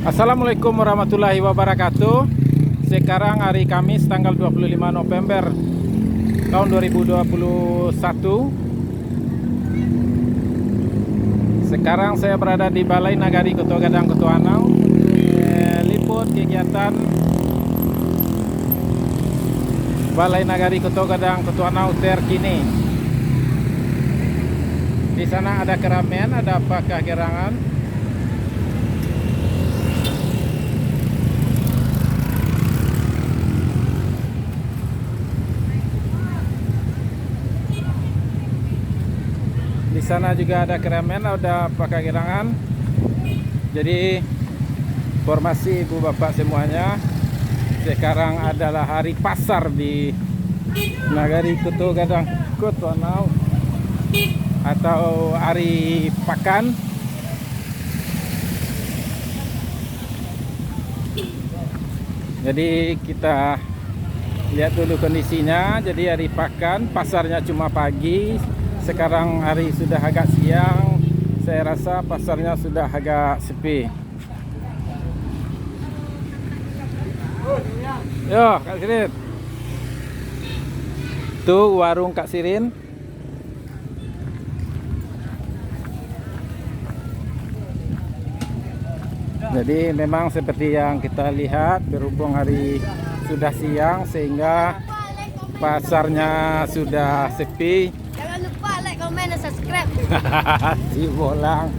Assalamualaikum warahmatullahi wabarakatuh. Sekarang hari Kamis tanggal 25 November tahun 2021. Sekarang saya berada di Balai Nagari Koto Gadang Koto Anau, liput kegiatan Balai Nagari Koto Gadang Koto Anau terkini. Di sana ada keramaian, ada apakah gerangan? Di sana juga ada keramaian, ada apakah gerangan? Jadi informasi ibu bapak semuanya, sekarang adalah hari pasar di Nagari Koto Gadang Koto Anau atau hari pakan. Jadi kita lihat dulu kondisinya. Jadi hari pakan, pasarnya cuma pagi. Sekarang hari sudah agak siang. Saya rasa pasarnya sudah agak sepi. Yo, Kak Sirin. Tuh warung Kak Sirin. Jadi memang seperti yang kita lihat, berhubung hari sudah siang sehingga pasarnya sudah sepi. Jangan lupa like, komen, dan subscribe. Si bolang.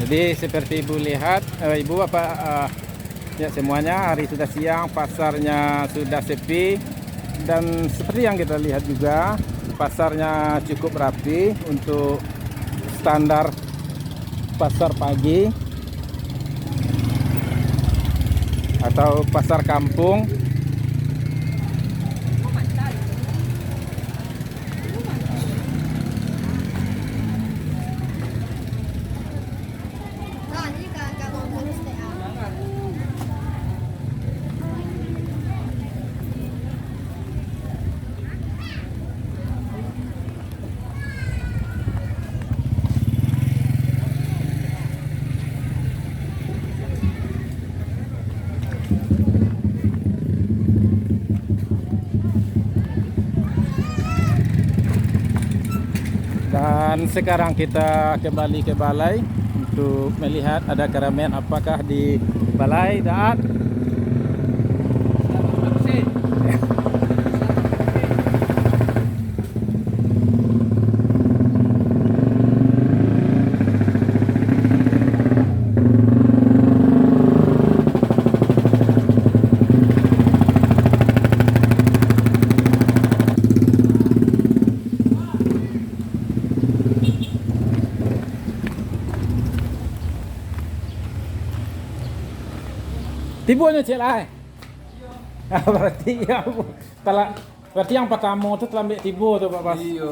Jadi seperti ibu lihat, ibu apa ya, semuanya hari sudah siang, pasarnya sudah sepi, dan seperti yang kita lihat juga pasarnya cukup rapi untuk standar pasar pagi atau pasar kampung. Nah, ini kakak mau bonus deh. Dan sekarang kita kembali ke balai untuk melihat ada keramaian apakah di balai. Dan tibunya cek lah. Berarti yang pertama itu telah ambil tibu tuh Pak Bos. Iya.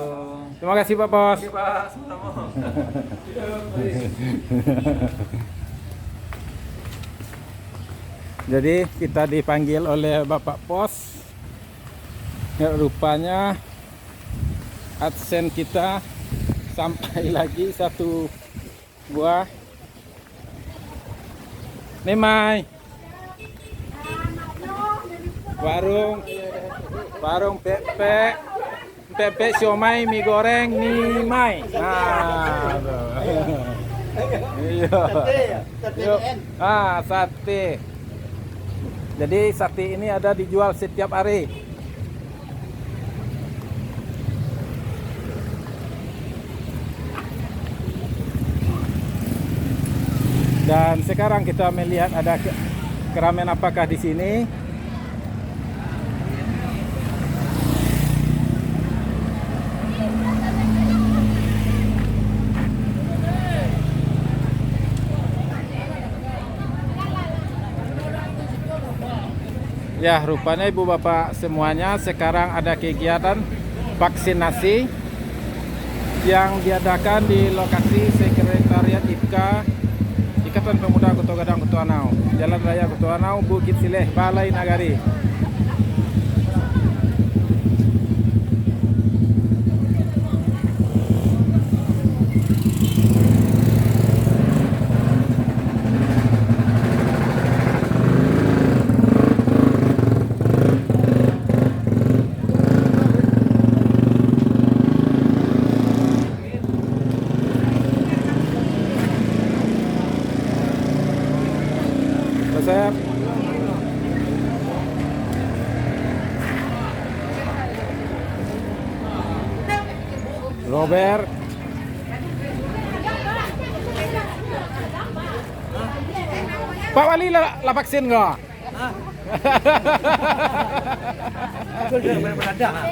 Terima kasih Pak Bos. Oke Pak, sama. Jadi kita dipanggil oleh Bapak Pos. Ya, rupanya adsen kita sampai lagi satu buah. Nih Mai. Warung pepek siomay mie goreng nih Mai. Nah, iya. Yuk. Sate. Jadi sate ini ada dijual setiap hari. Dan sekarang kita melihat ada keramaian apakah di sini. Ya, rupanya ibu bapak semuanya sekarang ada kegiatan vaksinasi yang diadakan di lokasi Sekretariat IPKA Ikatan Pemuda Koto Gadang Koto Anau. Jalan Raya Ketuanau, Bukit Sileh, Balai Nagari. Joseph. Robert. Pak Wali lah vaksin nggak?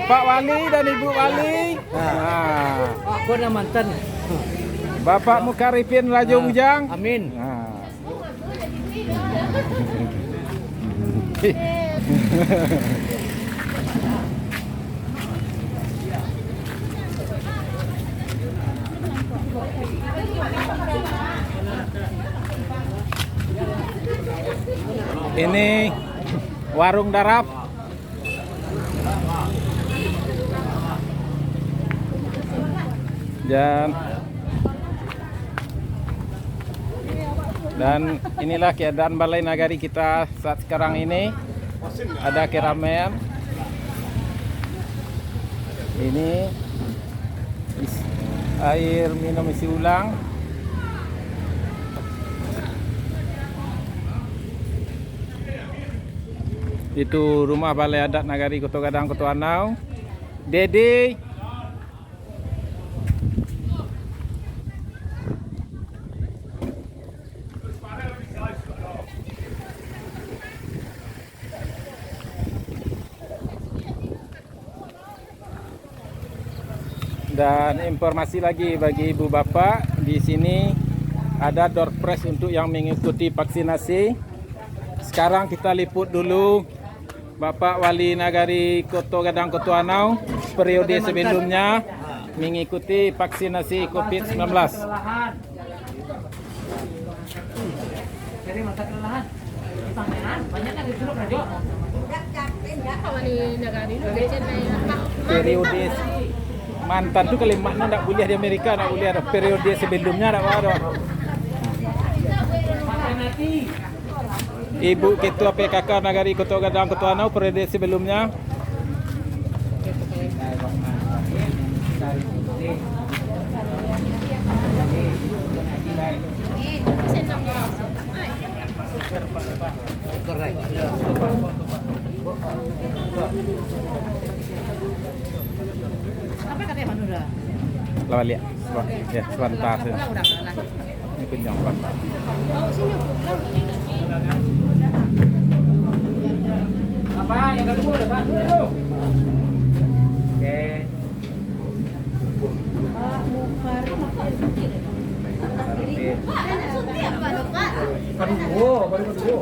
Pak Wali dan Ibu Wali. Nah. Aku na mantan. Bapak Mukaripin Rajo Bujang. Amin. Nah. Ini warung darap. Dan inilah keadaan Balai Nagari kita saat sekarang ini. Ada keramaian. Ini air minum isi ulang. Itu rumah Balai Adat Nagari Koto Gadang Ketuanau. Dede. Dan informasi lagi bagi ibu bapak, di sini ada door prize untuk yang mengikuti vaksinasi. Sekarang kita liput dulu Bapak Wali Nagari Koto Gadang Ketuanau periode sebelumnya mengikuti vaksinasi COVID-19. Jadi masa kelelahan. Banyak yang disuruh Rajo. Periode mantan tuh kali makna nak kuliah di Amerika, nak kuliah periode sebelumnya nak ada. Ibu Ketua PKK Nagari Koto Gadang Ketuanau periode sebelumnya. Apa katanya Manura? Lawan lihat. Ya, sebentar. Ini kunjung Pak. Apa yang kedua depan dulu. Oke. Baru kedua.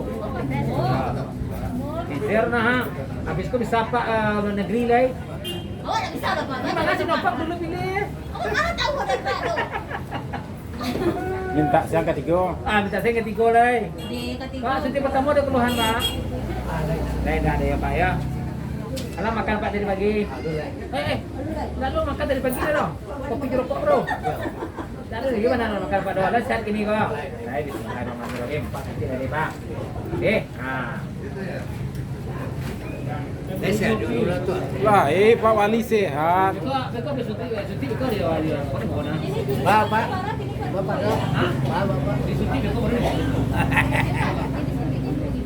Kiser nah, habis itu disapa negeri lagi. Oh, tak bisa apa? Terima kasih Nopak dulu pilih. Oh, mana tahu kau tak tahu. Minta siang ketiga. Minta saya ketiga lagi. Di ketiga. Pak, suntik pertama ada keluhan Pak. Tidak ada ya Pak ya. Alah makan Pak dari pagi. Lalu makan dari pagi dong. Kopi jeruk bro. Lalu gimana makan Pak Doa? Sehat gini kok. Saya bismillahirrahmanirrahim. Pak nanti dari Pak. Oke. Nah. Sehat dulu lah tuh. Baik, Pak Wali sehat. Beko suntik beko dia wali. Bapak. Bapak. Hah? Bapak. Disuntik beko baru.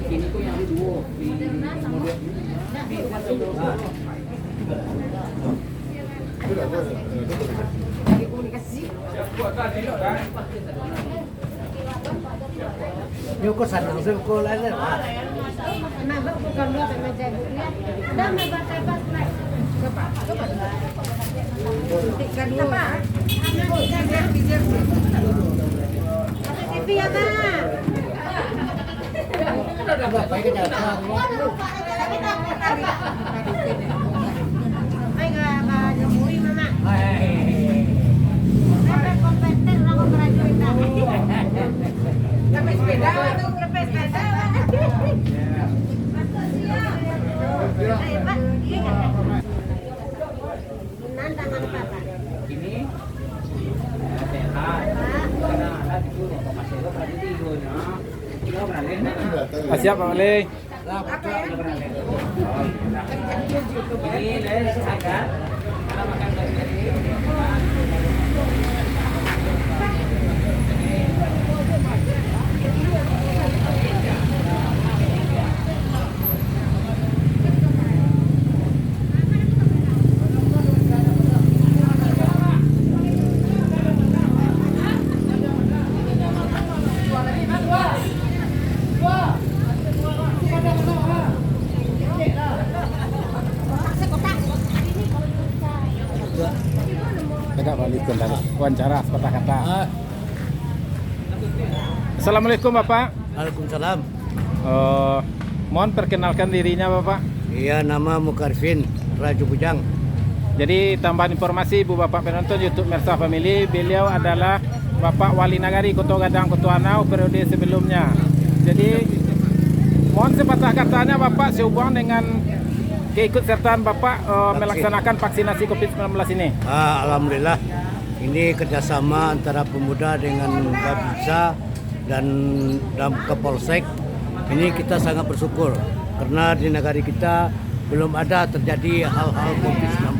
Ini kok yang dua di nomor 2. Komunikasi. Yo kok sanang sa ko la la. Nambah bukan dua sama jadi ya. Dan membaca pas naik. Cepat. Tiga dua. TV ya Kak. Bapak ke jalan. Ay enggak nyemuri Mama. Sampai kompeten orang graduate. Sampai sepeda tuh, sampai sepeda. Siap Pak Wali. Ini dari silakan. Kalau makan dari Tidak balikin tadi. Wawancara sepatah kata. Assalamualaikum Bapak. Waalaikumsalam. Mohon perkenalkan dirinya Bapak. Iya, nama Mukarfin Raju Bujang. Jadi tambahan informasi Ibu Bapak penonton YouTube Mersa Family, beliau adalah Bapak Wali Nagari Koto Gadang Koto Anau periode sebelumnya. Jadi mohon sepatah katanya Bapak sehubungan dengan keikutsertaan Bapak melaksanakan vaksinasi COVID-19 ini. Alhamdulillah, ini kerjasama antara pemuda dengan Babinsa dan Kapolsek. Ini kita sangat bersyukur karena di negara kita belum ada terjadi hal-hal COVID-19.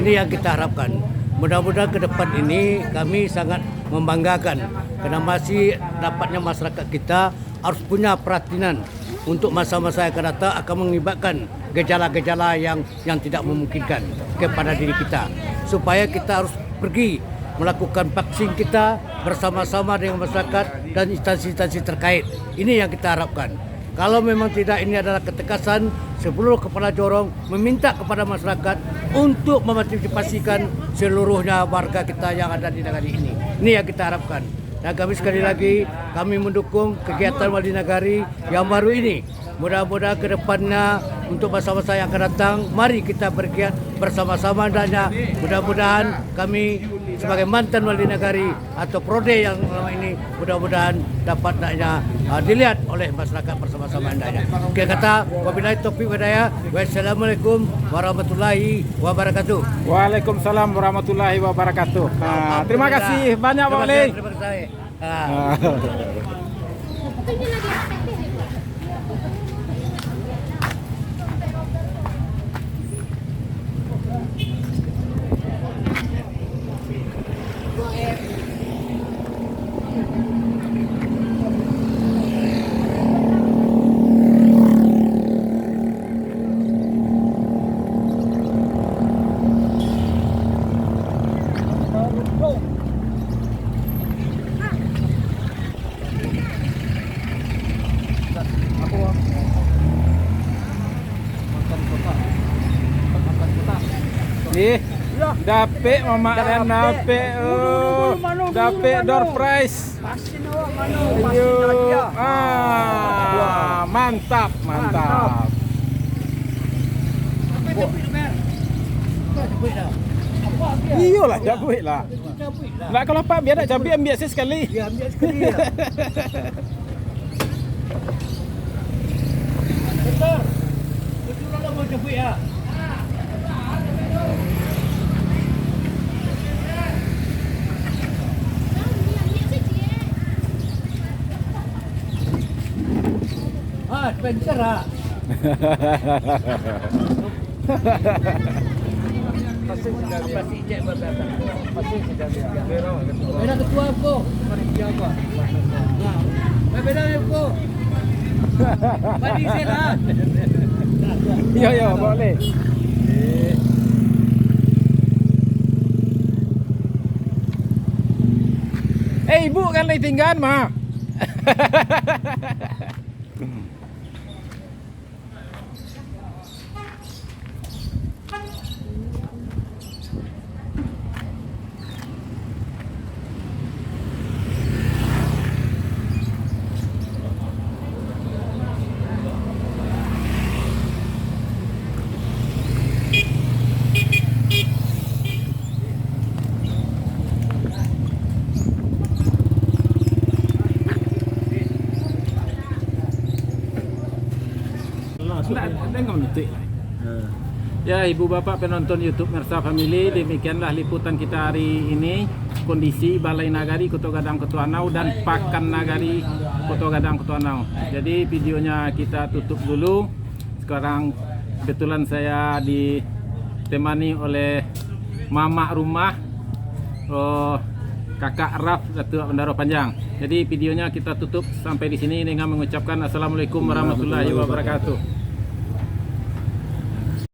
Ini yang kita harapkan. Mudah-mudahan ke depan ini kami sangat membanggakan karena masih dapatnya masyarakat kita harus punya perhatian untuk masa-masa yang akan datang akan mengibatkan gejala-gejala yang tidak memungkinkan kepada diri kita. Supaya kita harus pergi melakukan vaksin kita bersama-sama dengan masyarakat dan instansi-instansi terkait. Ini yang kita harapkan. Kalau memang tidak, ini adalah ketekasan seluruh kepala jorong meminta kepada masyarakat untuk memotivasikan seluruhnya warga kita yang ada di negara ini. Ini yang kita harapkan. Dan kami sekali lagi kami mendukung kegiatan Wali Nagari yang baru ini. Mudah-mudahan ke depannya untuk masa-masa yang akan datang, mari kita bergiat bersama-sama hendaknya. Mudah-mudahan kami sebagai mantan Wali Nagari atau prode yang lama ini mudah-mudahan dapat hendaknya dilihat oleh masyarakat bersama-sama hendaknya. Oke, kata wabillahi taufiq wa hidayah. Wassalamualaikum warahmatullahi wabarakatuh. Waalaikumsalam warahmatullahi wabarakatuh. Terima kasih banyak Pak Wali. Terima kasih. Nih, dapet Mama Ren, dapet dapet door prize. Ayo, mantap, mantap. Iyalah, cabut lah. Nak kalau Pak biar nak cabut ambil saya sekali. Ya, ambil sekali ya. Betul. Betul lah mau cabut ya. Spencer ah. Beda ketua aku. Beda aku. Badi sila. Yo boleh. Ibu kan lagi tinggal mah. Tengok detik lah. Ya, ibu bapak penonton YouTube Mersa Family, demikianlah liputan kita hari ini. Kondisi Balai Nagari Koto Gadang Ketuanau dan Pakan Nagari Koto Gadang Ketuanau. Jadi videonya kita tutup dulu. Sekarang kebetulan saya ditemani oleh mama rumah, kakak Raf Datuk Bendaro Panjang. Jadi videonya kita tutup sampai di sini dengan mengucapkan assalamualaikum warahmatullahi wabarakatuh.